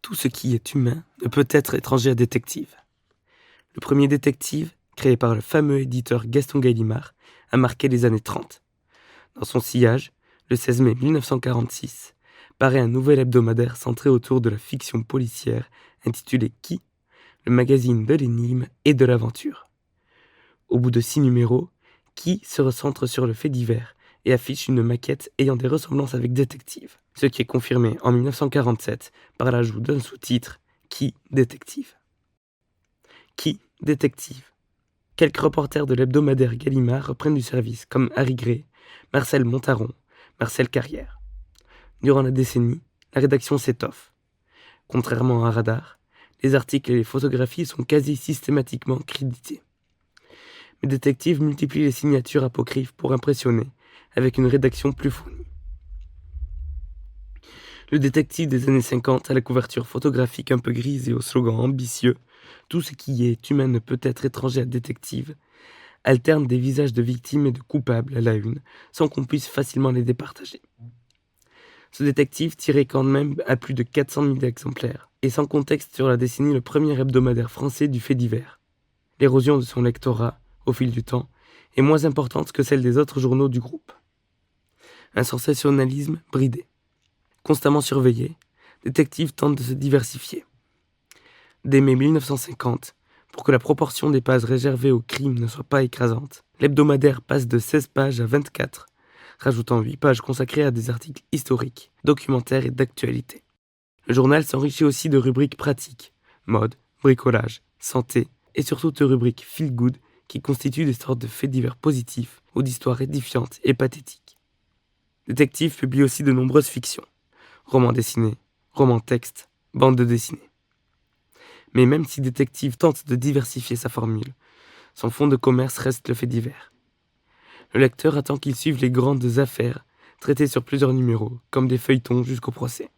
Tout ce qui est humain ne peut être étranger à Détective. Le premier Détective, créé par le fameux éditeur Gaston Gallimard, a marqué les années 30. Dans son sillage, le 16 mai 1946, paraît un nouvel hebdomadaire centré autour de la fiction policière intitulé Qui, le magazine de l'énigme et de l'aventure. Au bout de 6 numéros, Qui se recentre sur le fait divers et affiche une maquette ayant des ressemblances avec Détective, ce qui est confirmé en 1947 par l'ajout d'un sous-titre Qui Détective. Qui Détective. Quelques reporters de l'hebdomadaire Gallimard reprennent du service, comme Harry Gray, Marcel Montaron, Marcel Carrière. Durant la décennie, la rédaction s'étoffe. Contrairement à Radar, les articles et les photographies sont quasi systématiquement crédités. Mais Détective multiplie les signatures apocryphes pour impressionner, avec une rédaction plus fournie. Le Détective des années 50 a la couverture photographique un peu grise et au slogan ambitieux « Tout ce qui est humain ne peut être étranger à Détective » alterne des visages de victimes et de coupables à la une, sans qu'on puisse facilement les départager. Ce Détective tirait quand même à plus de 400 000 exemplaires, et sans contexte sur la décennie le premier hebdomadaire français du fait divers. L'érosion de son lectorat, au fil du temps, est moins importante que celle des autres journaux du groupe. Un sensationnalisme bridé. Constamment surveillé, Détective tente de se diversifier. Dès mai 1950, pour que la proportion des pages réservées au crime ne soit pas écrasante, l'hebdomadaire passe de 16 pages à 24, rajoutant 8 pages consacrées à des articles historiques, documentaires et d'actualité. Le journal s'enrichit aussi de rubriques pratiques, mode, bricolage, santé, et surtout de rubriques feel good qui constituent des sortes de faits divers positifs ou d'histoires édifiantes et pathétiques. Détective publie aussi de nombreuses fictions, romans dessinés, romans textes, bandes dessinées. Mais même si Détective tente de diversifier sa formule, son fond de commerce reste le fait divers. Le lecteur attend qu'il suive les grandes affaires, traitées sur plusieurs numéros, comme des feuilletons jusqu'au procès.